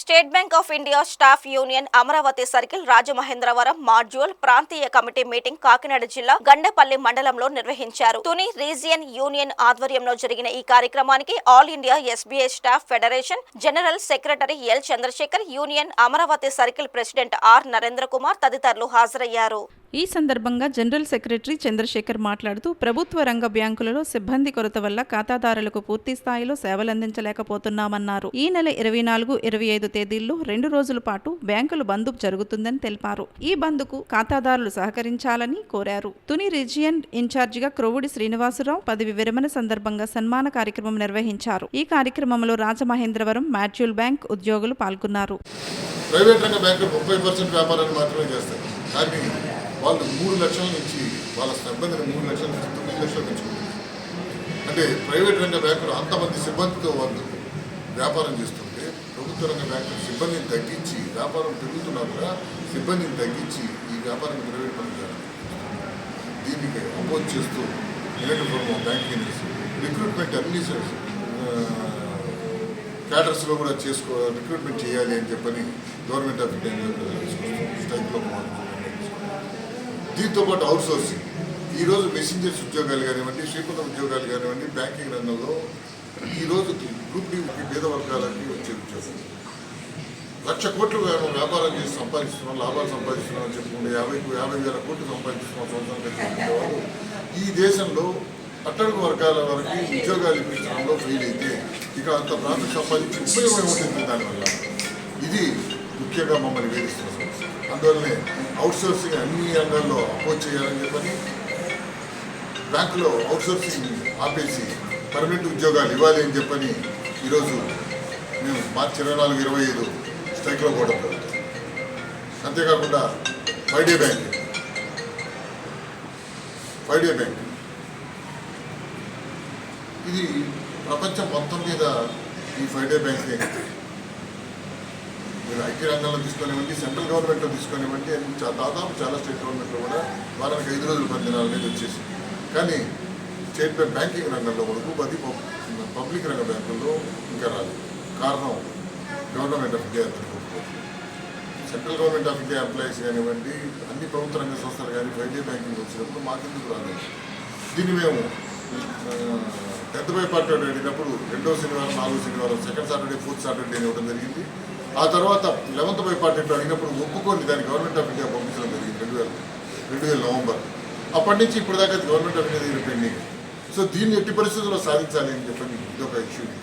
State bank of India staff union Amaravati circle Rajamahendravaram module ప్రాంతీయ committee meeting Kakinada జిల్లా గండపల్లి మండలంలో నిర్వహించారు. తుని రీజియన్ యూనియన్ ఆధ్వర్యంలో జరిగిన ఈ కార్యక్రమానికి all India SBI staff federation general secretary L Chandrashekar, union Amaravati circle president R Narendra Kumar తదితరులు హాజరయ్యారు. ఈ సందర్భంగా జనరల్ సెక్రటరీ చంద్రశేఖర్ మాట్లాడుతూ ప్రభుత్వ రంగ బ్యాంకులలో సిబ్బంది కొరత వల్ల ఖాతాదారులకు పూర్తి స్థాయిలో సేవలందించలేకపోతున్నామన్నారు. ఈ నెల 24, 25 తేదీల్లో 2 రోజుల పాటు బ్యాంకులు బంద్ జరుగుతుందని తెలిపారు. ఈ బంద్కు ఖాతాదారులు సహకరించాలని కోరారు. తుని రీజియన్ ఇన్ఛార్జిగా క్రొవ్వుడి శ్రీనివాసరావు పదవి విరమణ సందర్భంగా సన్మాన కార్యక్రమం నిర్వహించారు. ఈ కార్యక్రమంలో రాజమహేంద్రవరం మాడ్యూల్ బ్యాంక్ ఉద్యోగులు పాల్గొన్నారు. ప్రైవేట్ రంగ బ్యాంకులు 30% వ్యాపారాన్ని మాత్రమే చేస్తారు. కానీ వాళ్ళు 3 లక్షల నుంచి వాళ్ళ సిబ్బందిని 3 లక్షల నుంచి 9 లక్షలు పెంచుకుంటారు. అంటే ప్రైవేట్ రంగ బ్యాంకులు అంతమంది సిబ్బందితో వాళ్ళు వ్యాపారం చేస్తుంటే ప్రభుత్వ రంగ బ్యాంకులు సిబ్బందిని తగ్గించి వ్యాపారం పెరుగుతున్నా కూడా సిబ్బందిని తగ్గించి ఈ వ్యాపారాన్ని ప్రైవేట్ పని చేయాలి. దీనికి అపోజ్ చేస్తూ ఎలక్ట్రిక్ ఫోర్మ్ బ్యాంకింగ్ రిక్రూట్మెంట్ అన్ని క్యాడర్స్లో కూడా రిక్రూట్మెంట్ చేయాలి అని చెప్పని గవర్నమెంట్ ఆఫ్ ఇండియా స్ట్రైక్లో దీంతో పాటు అవుట్ సోర్సింగ్ ఈరోజు మెసెంజర్స్ ఉద్యోగాలు కానివ్వండి, శ్రీపద ఉద్యోగాలు కానివ్వండి, బ్యాంకింగ్ రంగంలో ఈరోజు గ్రూప్ డి పేద వర్గాలకి వచ్చే ఉద్యోగం 1,00,000 కోట్లు వ్యాపారం చేసి సంపాదిస్తున్నాం, లాభాలు సంపాదిస్తున్నాం అని చెప్పుకుంటే 50,000 కోట్లు సంపాదిస్తున్నాం సంవత్సరానికి వాళ్ళు ఈ దేశంలో అట్టడుగు వర్గాల వరకు ఉద్యోగాలు ఇప్పించడంలో ఫెయిల్ అయితే ఇక అంత ప్రాంతం సంపాదించి ఉపయోగం ఉంటుంది. దానివల్ల ఇది ముఖ్యంగా మమ్మల్ని వేధిస్తున్న సమస్య. అందువల్లనే అవుట్సోర్సింగ్ అన్ని రంగాల్లో అపోజ్ చేయాలని చెప్పని బ్యాంకులో అవుట్సోర్సింగ్ ఆపేసి పర్మనెంట్ ఉద్యోగాలు ఇవ్వాలి అని చెప్పని ఈరోజు మేము మార్చి 24, 25 స్ట్రైక్లో పోవడం జరుగుతుంది. అంతేకాకుండా 5 డే బ్యాంక్ ఇది ప్రపంచం మొత్తం మీద ఈ 5 డే బ్యాంకే. మీరు ఐటీ రంగంలో తీసుకునివ్వండి, సెంట్రల్ గవర్నమెంట్లో తీసుకునివ్వండి, దాదాపు చాలా స్టేట్ గవర్నమెంట్లో కూడా వారానికి 5 రోజులు 10 దినాల మీద వచ్చేసింది. కానీ స్టేట్ బ్యాంకింగ్ రంగంలో వరకు పబ్లిక్ రంగ బ్యాంకుల్లో ఇంకా రాలేదు. కారణం government of India central government of India employees కానివ్వండి, అన్ని ప్రభుత్వ రంగ సంస్థలు కానీ 5 డే బ్యాంకింగ్ వచ్చినప్పుడు మాకెందుకు రాలేదు. దీన్ని మేము 10th బై పార్టీ అడిగినప్పుడు 2వ శనివారం, 4వ శనివారం, సెకండ్ సాటర్డే, 4th సాటర్డే ఇవ్వడం జరిగింది. ఆ తర్వాత 11th బై పార్టీ అడిగినప్పుడు ఒప్పుకొని దాన్ని గవర్నమెంట్ ఆఫ్ ఇండియా పంపించడం జరిగింది 2000 నవంబర్. అప్పటి నుంచి ఇప్పుడు దాకా గవర్నమెంట్ ఆఫ్ ఇండియా దగ్గర పెండింగ్. సో దీన్ని ఎట్టి పరిస్థితుల్లో సాధించాలి అని చెప్పని ఇదొక ఇష్యూ.